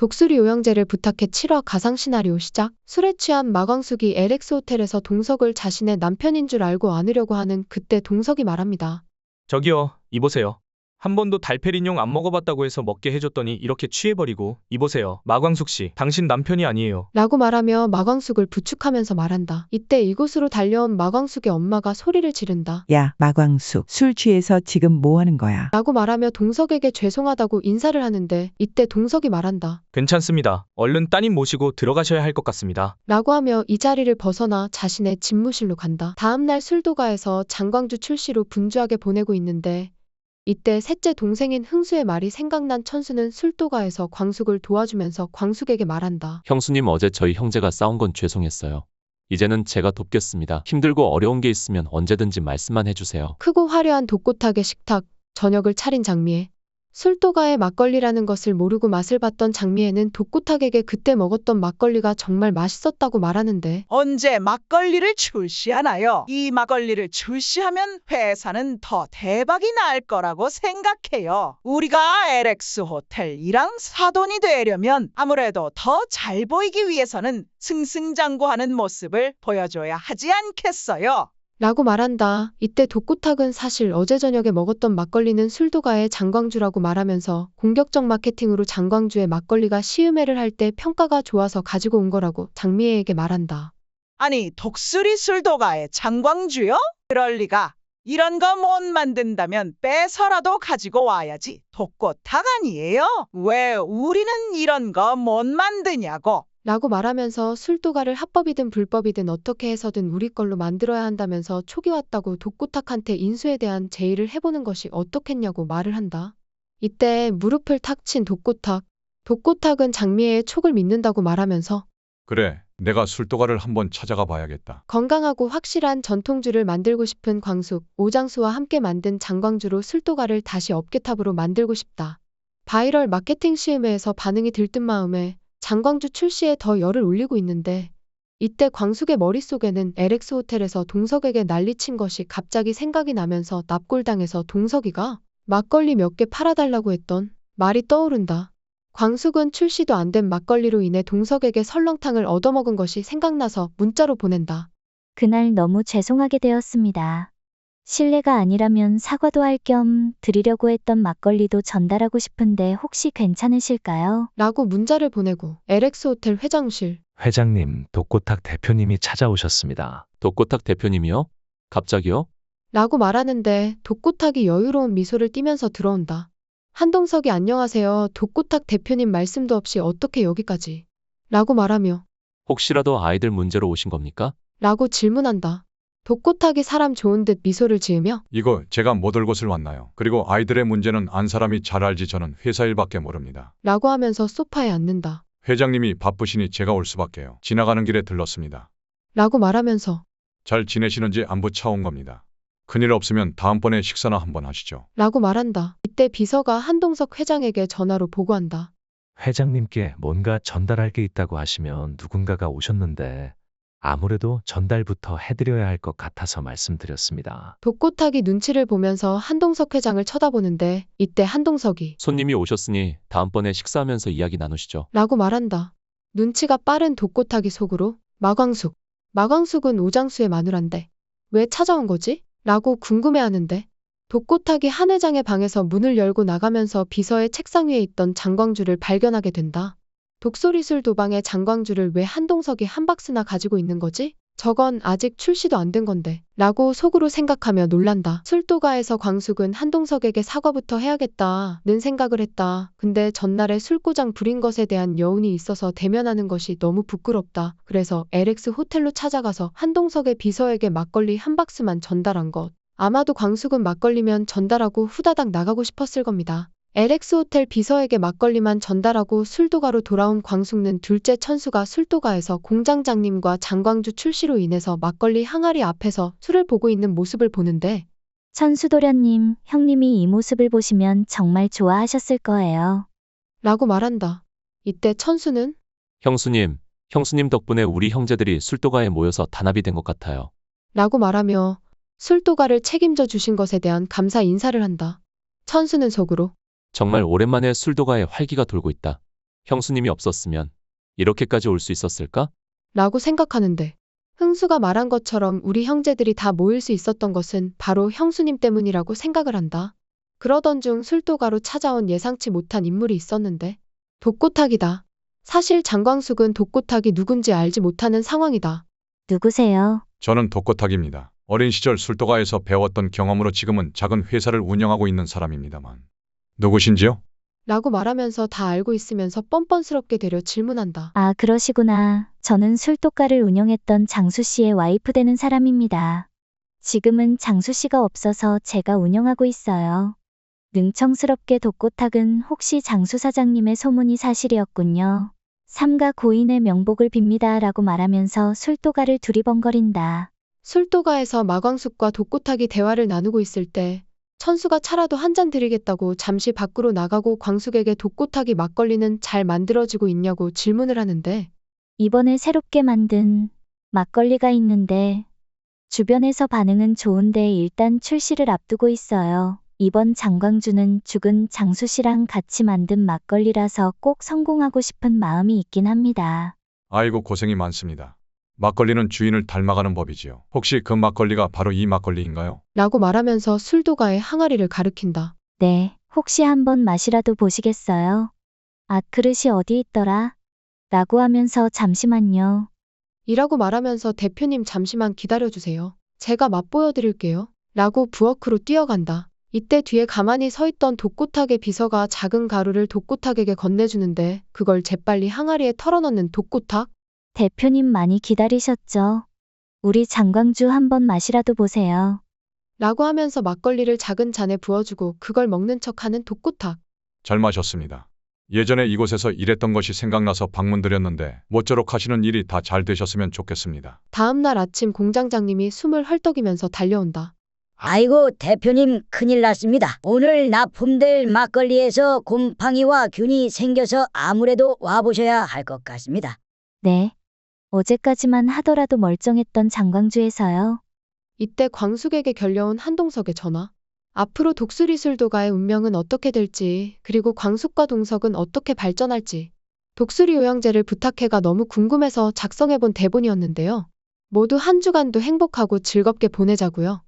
독수리 요영제를 부탁해 7화 가상시나리오 시작. 술에 취한 마광숙이 LX 호텔에서 동석을 자신의 남편인 줄 알고 안으려고 하는 그때 동석이 말합니다. 저기요, 이보세요. 한 번도 달페린뇽 안 먹어봤다고 해서 먹게 해줬더니 이렇게 취해버리고. 이보세요, 마광숙 씨, 당신 남편이 아니에요. 라고 말하며 마광숙을 부축하면서 말한다. 이때 이곳으로 달려온 마광숙의 엄마가 소리를 지른다. 야, 마광숙, 술 취해서 지금 뭐 하는 거야? 라고 말하며 동석에게 죄송하다고 인사를 하는데 이때 동석이 말한다. 괜찮습니다. 얼른 따님 모시고 들어가셔야 할 것 같습니다. 라고 하며 이 자리를 벗어나 자신의 집무실로 간다. 다음날 술도가에서 장광주 출시로 분주하게 보내고 있는데 이때 셋째 동생인 흥수의 말이 생각난 천수는 술도가에서 광숙을 도와주면서 광숙에게 말한다. 형수님, 어제 저희 형제가 싸운 건 죄송했어요. 이제는 제가 돕겠습니다. 힘들고 어려운 게 있으면 언제든지 말씀만 해주세요. 크고 화려한 독고탁의 식탁, 저녁을 차린 장미애. 술도가의 막걸리라는 것을 모르고 맛을 봤던 장미애는 독고탁에게 그때 먹었던 막걸리가 정말 맛있었다고 말하는데 언제 막걸리를 출시하나요? 이 막걸리를 출시하면 회사는 더 대박이 날 거라고 생각해요. 우리가 LX 호텔이랑 사돈이 되려면 아무래도 더 잘 보이기 위해서는 승승장구하는 모습을 보여줘야 하지 않겠어요? 라고 말한다. 이때 독고탁은 사실 어제 저녁에 먹었던 막걸리는 술도가의 장광주라고 말하면서 공격적 마케팅으로 장광주의 막걸리가 시음회를 할 때 평가가 좋아서 가지고 온 거라고 장미애에게 말한다. 아니, 독수리 술도가의 장광주요? 그럴 리가. 이런 거 못 만든다면 빼서라도 가지고 와야지. 독고탁 아니에요? 왜 우리는 이런 거 못 만드냐고. 라고 말하면서 술도가를 합법이든 불법이든 어떻게 해서든 우리 걸로 만들어야 한다면서 촉이 왔다고 독고탁한테 인수에 대한 제의를 해보는 것이 어떻겠냐고 말을 한다. 이때 무릎을 탁 친 독고탁. 독고탁은 장미애의 촉을 믿는다고 말하면서 그래, 내가 술도가를 한번 찾아가 봐야겠다. 건강하고 확실한 전통주를 만들고 싶은 광숙, 오장수와 함께 만든 장광주로 술도가를 다시 업계탑으로 만들고 싶다. 바이럴 마케팅 시음회에서 반응이 들뜬 마음에 장광주 출시에 더 열을 올리고 있는데 이때 광숙의 머릿속에는 LX 호텔에서 동석에게 난리친 것이 갑자기 생각이 나면서 납골당해서 동석이가 막걸리 몇 개 팔아달라고 했던 말이 떠오른다. 광숙은 출시도 안 된 막걸리로 인해 동석에게 설렁탕을 얻어먹은 것이 생각나서 문자로 보낸다. 그날 너무 죄송하게 되었습니다. 실례가 아니라면 사과도 할 겸 드리려고 했던 막걸리도 전달하고 싶은데 혹시 괜찮으실까요? 라고 문자를 보내고 LX 호텔 회장실. 회장님, 독고탁 대표님이 찾아오셨습니다. 독고탁 대표님이요? 갑자기요? 라고 말하는데 독고탁이 여유로운 미소를 띠면서 들어온다. 한동석이 안녕하세요. 독고탁 대표님 말씀도 없이 어떻게 여기까지? 라고 말하며 혹시라도 아이들 문제로 오신 겁니까? 라고 질문한다. 독고탁이 사람 좋은 듯 미소를 지으며 이거 제가 못 올 곳을 왔나요? 그리고 아이들의 문제는 안 사람이 잘 알지. 저는 회사 일밖에 모릅니다. 라고 하면서 소파에 앉는다. 회장님이 바쁘시니 제가 올 수밖에요. 지나가는 길에 들렀습니다. 라고 말하면서 잘 지내시는지 안부 차온 겁니다. 큰일 없으면 다음번에 식사나 한번 하시죠. 라고 말한다. 이때 비서가 한동석 회장에게 전화로 보고한다. 회장님께 뭔가 전달할 게 있다고 하시면 누군가가 오셨는데 아무래도 전달부터 해드려야 할 것 같아서 말씀드렸습니다. 독고탁이 눈치를 보면서 한동석 회장을 쳐다보는데 이때 한동석이 손님이 오셨으니 다음번에 식사하면서 이야기 나누시죠. 라고 말한다. 눈치가 빠른 독고탁이 속으로 마광숙. 마광숙은 오장수의 마누란데 왜 찾아온 거지? 라고 궁금해하는데 독고탁이 한 회장의 방에서 문을 열고 나가면서 비서의 책상 위에 있던 장광주를 발견하게 된다. 독소리술 도방의 장광주를 왜 한동석이 한 박스나 가지고 있는 거지? 저건 아직 출시도 안 된 건데 라고 속으로 생각하며 놀란다. 술도가에서 광숙은 한동석에게 사과부터 해야겠다는 생각을 했다. 근데 전날에 술고장 부린 것에 대한 여운이 있어서 대면하는 것이 너무 부끄럽다. 그래서 LX 호텔로 찾아가서 한동석의 비서에게 막걸리 한 박스만 전달한 것. 아마도 광숙은 막걸리면 전달하고 후다닥 나가고 싶었을 겁니다. LX 호텔 비서에게 막걸리만 전달하고 술도가로 돌아온 광숙는 둘째 천수가 술도가에서 공장장님과 장광주 출시로 인해서 막걸리 항아리 앞에서 술을 보고 있는 모습을 보는데 천수도련님, 형님이 이 모습을 보시면 정말 좋아하셨을 거예요. 라고 말한다. 이때 천수는 형수님 덕분에 우리 형제들이 술도가에 모여서 단합이 된 것 같아요. 라고 말하며 술도가를 책임져 주신 것에 대한 감사 인사를 한다. 천수는 속으로 정말 오랜만에 술도가에 활기가 돌고 있다. 형수님이 없었으면 이렇게까지 올 수 있었을까? 라고 생각하는데 흥수가 말한 것처럼 우리 형제들이 다 모일 수 있었던 것은 바로 형수님 때문이라고 생각을 한다. 그러던 중 술도가로 찾아온 예상치 못한 인물이 있었는데 독고탁이다. 사실 장광숙은 독고탁이 누군지 알지 못하는 상황이다. 누구세요? 저는 독고탁입니다. 어린 시절 술도가에서 배웠던 경험으로 지금은 작은 회사를 운영하고 있는 사람입니다만. 누구신지요? 라고 말하면서 다 알고 있으면서 뻔뻔스럽게 되려 질문한다. 아, 그러시구나. 저는 술독가를 운영했던 장수 씨의 와이프 되는 사람입니다. 지금은 장수 씨가 없어서 제가 운영하고 있어요. 능청스럽게 독고탁은 혹시 장수 사장님의 소문이 사실이었군요. 삼가 고인의 명복을 빕니다 라고 말하면서 술도가를 두리번거린다. 술도가에서 마광숙과 독고탁이 대화를 나누고 있을 때 천수가 차라도 한 잔 드리겠다고 잠시 밖으로 나가고 광숙에게 독고탁이 막걸리는 잘 만들어지고 있냐고 질문을 하는데 이번에 새롭게 만든 막걸리가 있는데 주변에서 반응은 좋은데 일단 출시를 앞두고 있어요. 이번 장광주는 죽은 장수 씨랑 같이 만든 막걸리라서 꼭 성공하고 싶은 마음이 있긴 합니다. 아이고 고생이 많습니다. 막걸리는 주인을 닮아가는 법이지요. 혹시 그 막걸리가 바로 이 막걸리인가요? 라고 말하면서 술도가의 항아리를 가리킨다. 네, 혹시 한번 맛이라도 보시겠어요? 아, 그릇이 어디 있더라? 라고 하면서 잠시만요. 이라고 말하면서 대표님 잠시만 기다려주세요. 제가 맛보여드릴게요. 라고 부엌으로 뛰어간다. 이때 뒤에 가만히 서 있던 독고탁의 비서가 작은 가루를 독고탁에게 건네주는데 그걸 재빨리 항아리에 털어넣는 독고탁. 대표님 많이 기다리셨죠? 우리 장광주 한번 맛이라도 보세요. 라고 하면서 막걸리를 작은 잔에 부어주고 그걸 먹는 척하는 독고탁. 잘 마셨습니다. 예전에 이곳에서 일했던 것이 생각나서 방문드렸는데 모쪼록 하시는 일이 다 잘 되셨으면 좋겠습니다. 다음날 아침 공장장님이 숨을 헐떡이면서 달려온다. 아이고 대표님 큰일 났습니다. 오늘 납품될 막걸리에서 곰팡이와 균이 생겨서 아무래도 와보셔야 할 것 같습니다. 네. 어제까지만 하더라도 멀쩡했던 장광주에서요. 이때 광숙에게 결려온 한동석의 전화. 앞으로 독수리술도가의 운명은 어떻게 될지, 그리고 광숙과 동석은 어떻게 발전할지. 독수리 요양제를 부탁해가 너무 궁금해서 작성해본 대본이었는데요. 모두 한 주간도 행복하고 즐겁게 보내자고요.